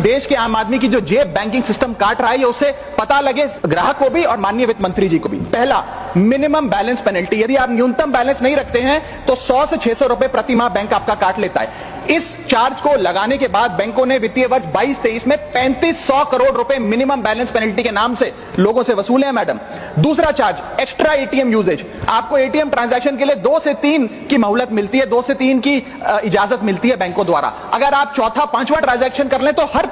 देश के आम आदमी की जो जेब बैंकिंग सिस्टम काट रहा है, उससे पता लगे ग्राहक को भी और माननीय वित्त मंत्री जी को भी। पहला, मिनिमम बैलेंस पेनल्टी। यदि आप न्यूनतम बैलेंस नहीं रखते हैं तो 100 से 600 रुपए प्रति माह बैंक आपका काट लेता है। इस चार्ज को लगाने के बाद बैंकों ने वित्तीय वर्ष 22-23 में 3500 करोड़ रुपए मिनिमम बैलेंस पेनल्टी के नाम से लोगों से वसूले हैं मैडम। दूसरा चार्ज, एक्स्ट्रा एटीएम यूजेज। आपको एटीएम ट्रांजैक्शन के लिए 2 से 3 की मोहलत मिलती है, 2 से 3 की इजाजत मिलती है बैंकों द्वारा। अगर आप चौथा पांचवा ट्रांजैक्शन कर लें तो हर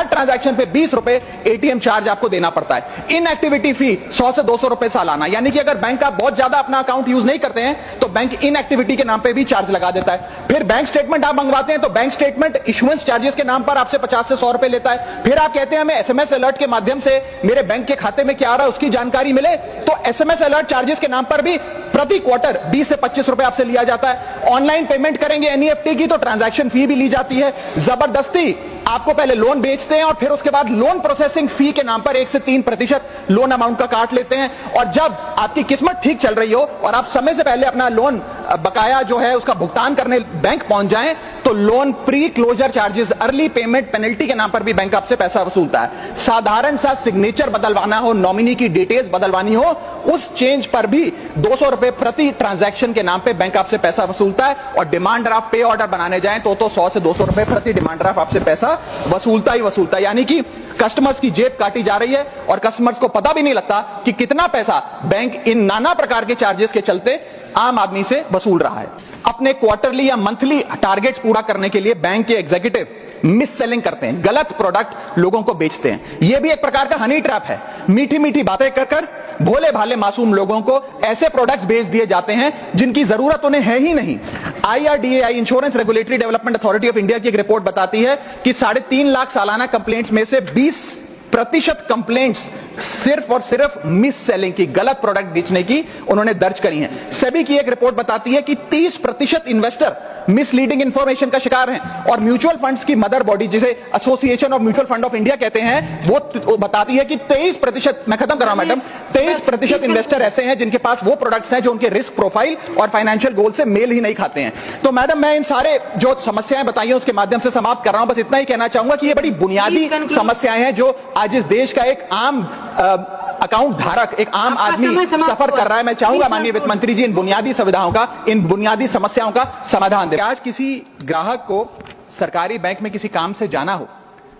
ट्रांजैक्शन पे 20 रुपए एटीएम चार्ज आपको देना पड़ता है। इनएक्टिविटी फी 100 से 200 रुपए सालाना, यानी कि अगर बैंक आप बहुत ज्यादा अपना अकाउंट यूज नहीं करते हैं तो बैंक इनएक्टिविटी के नाम पे भी चार्ज लगा देता है। फिर बैंक स्टेटमेंट आप मंगवाते हैं तो बैंक स्टेटमेंट इशुएंस चार्जेस के नाम पर आपसे 50 से 100 रुपए लेता है। फिर आप कहते हैं हमें एसएमएस अलर्ट के माध्यम से मेरे बैंक के खाते में क्या आ रहा है उसकी जानकारी मिले, तो एसएमएस अलर्ट चार्जेस के नाम पर भी प्रति क्वार्टर 20 से 25 रुपए आपसे लिया जाता है। ऑनलाइन पेमेंट करेंगे एनईएफटी की तो ट्रांजैक्शन फी भी ली जाती है। जबरदस्ती आपको पहले लोन बेचते हैं और फिर उसके बाद लोन प्रोसेसिंग फी के नाम पर 1 से 3% लोन अमाउंट का काट लेते हैं। और जब आपकी किस्मत ठीक चल रही हो और आप समय से पहले अपना लोन बकाया जो है उसका भुगतान करने बैंक पहुंच जाएं तो loan pre closure charges, early payment penalty के नाम पर भी बैंक आपसे पैसा वसूलता है। साधारण सा सिग्नेचर बदलवाना हो, नॉमिनी की डिटेल्स बदलवानी हो, उस चेंज पर भी 200 रुपए प्रति ट्रांजैक्शन के नाम पे बैंक आपसे पैसा वसूलता है। और डिमांड ड्राफ्ट पे ऑर्डर बनाने जाएं तो 100 से 200 रुपए प्रति डिमांड ड्राफ्ट आपसे पैसा वसूलता ही वसूलता है। यानी कि कस्टमर्स की जेब काटी जा रही है और कस्टमर्स को पता भी नहीं लगता कि कितना पैसा बैंक इन नाना प्रकार के चार्जेस के चलते आम आदमी से वसूल रहा है। अपने क्वार्टरली या मंथली टारगेट्स पूरा करने के लिए बैंक के एग्जीक्यूटिव मिस सेलिंग करते हैं, गलत प्रोडक्ट लोगों को बेचते हैं। यह भी एक प्रकार का हनी ट्रैप है। मीठी मीठी बातें कर भोले भाले मासूम लोगों को ऐसे प्रोडक्ट्स बेच दिए जाते हैं जिनकी जरूरत उन्हें है ही नहीं। IRDAI, insurance regulatory development authority of India की एक रिपोर्ट बताती है कि 3.5 लाख सालाना कंप्लेंट्स में से 20% कंप्लेंट्स सिर्फ और सिर्फ मिस सेलिंग की, गलत प्रोडक्ट बेचने की उन्होंने दर्ज करी हैं। सेबी की एक रिपोर्ट बताती है कि 30% इन्वेस्टर मिसलीडिंग इंफॉर्मेशन का शिकार हैं। और म्यूचुअल फंड्स की मदर बॉडी, जिसे association of mutual fund of India कहते हैं, वो बताती है कि 23%, मैं खत्म कर रहा हूं मैडम, 23% इन्वेस्टर ऐसे हैं जिनके पास वो प्रोडक्ट्स हैं जो उनके रिस्क प्रोफाइल और फाइनेंशियल गोल से मेल ही नहीं खाते हैं। तो मैडम, मैं इन सारे जो समस्याएं बताई हैं उसके माध्यम से समाप्त कर रहा हूं। बस इतना ही कहना चाहूंगा कि ये बड़ी बुनियादी समस्याएं हैं जो आज इस देश का एक आम अकाउंट धारक, एक आम आदमी सफर कर रहा है। मैं चाहूंगा माननीय वित्त मंत्री जी इन बुनियादी सुविधाओं का, इन बुनियादी समस्याओं का समाधान दें। आज किसी ग्राहक को सरकारी बैंक में किसी काम से जाना हो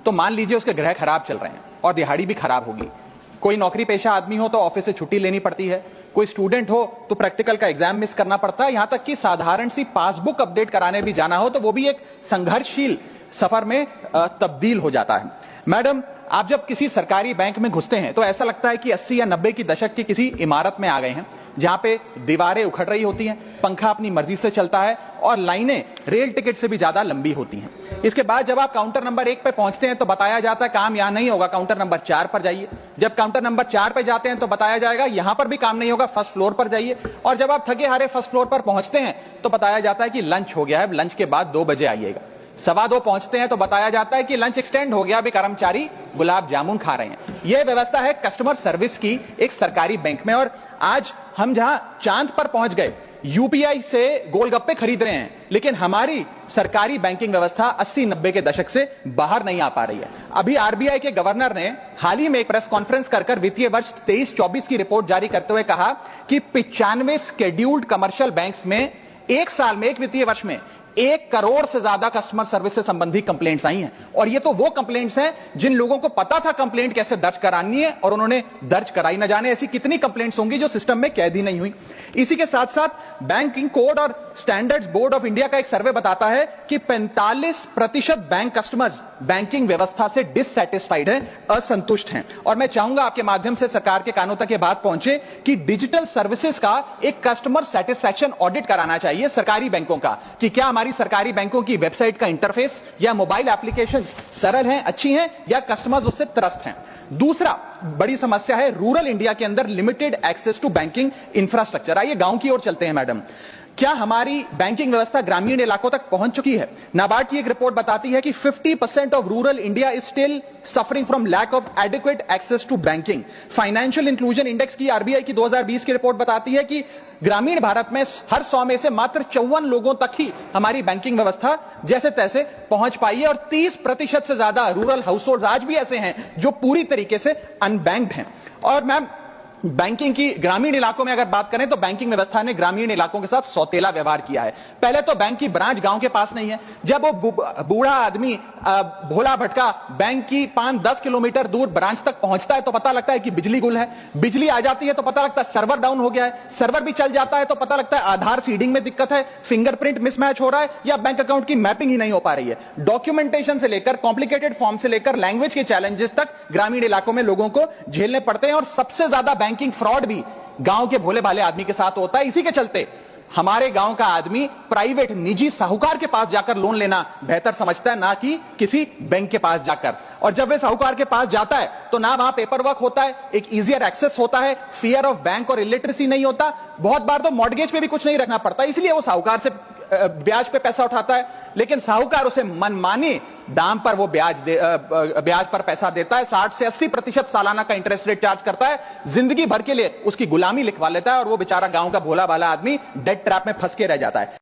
तो मान लीजिए उसके ग्रह खराब चल रहे हैं और दिहाड़ी भी खराब होगी। कोई नौकरी पेशा आदमी हो तो ऑफिस से छुट्टी लेनी पड़ती है, कोई स्टूडेंट हो तो प्रैक्टिकल का एग्जाम मिस करना पड़ता है, यहां तक कि साधारण सी पासबुक अपडेट कराने भी जाना हो तो वो भी एक संघर्षशील सफर में तब्दील हो जाता है। मैडम, आप जब किसी सरकारी बैंक में घुसते हैं तो ऐसा लगता है कि 80 या 90 की दशक की किसी इमारत में आ गए हैं जहां पे दीवारें उखड़ रही होती हैं, पंखा अपनी मर्जी से चलता है और लाइनें रेल टिकट से भी ज्यादा लंबी होती हैं। इसके बाद जब आप काउंटर नंबर 1 पे पहुंचते हैं तो बताया जाता है काम यहां नहीं होगा, काउंटर नंबर 4 पर जाइए। जब काउंटर नंबर 4 पे जाते हैं तो बताया जाएगा यहां पर भी काम नहीं होगा, फर्स्ट फ्लोर पर जाइए। और जब आप थके हारे फर्स्ट फ्लोर पर पहुंचते हैं तो बताया जाता है कि लंच हो गया है, लंच के बाद 2 बजे आइएगा। 2:15 पहुंचते हैं तो बताया जाता है कि लंच एक्सटेंड हो गया, अभी कर्मचारी गुलाब जामुन खा रहे हैं। यह व्यवस्था है कस्टमर सर्विस की एक सरकारी बैंक में। और आज हम जहां चांद पर पहुंच गए, यूपीआई से गोलगप्पे खरीद रहे हैं, लेकिन हमारी सरकारी बैंकिंग व्यवस्था 80-90 के दशक से बाहर नहीं आ पा रही है। अभी आरबीआई के गवर्नर ने हाल ही में एक प्रेस कॉन्फ्रेंस कर वित्तीय वर्ष 23-24 की रिपोर्ट जारी करते हुए कहा कि 95 शेड्यूल्ड कमर्शियल बैंक्स में एक साल में, एक वित्तीय वर्ष में 1 करोड़ से ज्यादा कस्टमर सर्विस से संबंधित कंप्लेंट्स आई हैं। और ये तो वो कंप्लेंट्स हैं जिन लोगों को पता था कंप्लेंट कैसे दर्ज करानी है और उन्होंने दर्ज कराई। न जाने ऐसी कितनी कंप्लेंट्स होंगी जो सिस्टम में कैद ही नहीं हुई। इसी के साथ साथ बैंकिंग कोड और स्टैंडर्ड्स बोर्ड ऑफ इंडिया का एक सर्वे बताता है कि 45% बैंक कस्टमर्स बैंकिंग व्यवस्था से डिससैटिस्फाइड है, असंतुष्ट हैं। और मैं चाहूंगा आपके माध्यम से सरकार के कानों तक ये बात पहुंचे कि डिजिटल सर्विसेज का एक कस्टमर सेटिस्फैक्शन ऑडिट कराना चाहिए सरकारी बैंकों का, कि क्या हमारी सरकारी बैंकों की वेबसाइट का इंटरफेस या मोबाइल एप्लीकेशंस सरल हैं, अच्छी हैं, या कस्टमर्स उससे त्रस्त हैं। दूसरा बड़ी समस्या है रूरल इंडिया के अंदर limited access to banking infrastructure. आइए गांव की ओर चलते हैं मैडम। क्या हमारी बैंकिंग व्यवस्था ग्रामीण इलाकों तक पहुंच चुकी है? नाबार्ड की एक रिपोर्ट बताती है कि 50% of rural India is still suffering from lack of adequate access to banking. Financial inclusion index की आरबीआई की 2020 की रिपोर्ट बताती है कि ग्रामीण भारत में हर 100 में से मात्र 54 लोगों तक ही हमारी बैंकिंग व्यवस्था जैसे तैसे पहुंच पाई है, और 30% से ज्यादा रूरल हाउसहोल्ड आज भी ऐसे हैं जो पूरी तरीके से अनबैंक्ड हैं। और मैम, बैंकिंग की ग्रामीण इलाकों में अगर बात करें तो बैंकिंग व्यवस्था ने ग्रामीण इलाकों के साथ सौतेला व्यवहार किया है। पहले तो बैंक की ब्रांच गांव के पास नहीं है। जब वो बूढ़ा आदमी भोला भटका बैंक की 5-10 किलोमीटर दूर ब्रांच तक पहुंचता है तो पता लगता है कि बिजली गुल है। बिजली आ जाती है तो पता लगता है सर्वर डाउन हो गया है। सर्वर भी चल जाता है तो पता लगता है आधार सीडिंग में दिक्कत है, फिंगरप्रिंट मिसमैच हो रहा है, या बैंक अकाउंट की मैपिंग ही नहीं हो पा रही है। डॉक्यूमेंटेशन से लेकर कॉम्प्लिकेटेड फॉर्म से लेकर लैंग्वेज के चैलेंजेस तक ग्रामीण इलाकों में लोगों को झेलने पड़ते हैं, और सबसे ज्यादा बैंकिंग फ्रॉड भी गांव के भोले भाले आदमी के साथ होता है। इसी के चलते हमारे गांव का आदमी प्राइवेट निजी साहूकार के पास जाकर लोन लेना बेहतर समझता है, ना कि किसी बैंक के पास जाकर। और जब वे साहूकार के पास जाता है तो ना वहां पेपर वर्क होता है, एक इजियर एक्सेस होता है, फियर ऑफ बैंक और इलिटरेसी नहीं होता। बहुत बार तो मॉर्गेज पे भी कुछ नहीं रखना पड़ता, इसलिए वो साहूकार से ब्याज पे पैसा उठाता है, लेकिन साहूकार उसे मनमानी दाम पर वो ब्याज पर पैसा देता है। 60 से 80% सालाना का इंटरेस्ट रेट चार्ज करता है, जिंदगी भर के लिए उसकी गुलामी लिखवा लेता है, और वो बेचारा गांव का भोला भाला आदमी डेट ट्रैप में फंस के रह जाता है।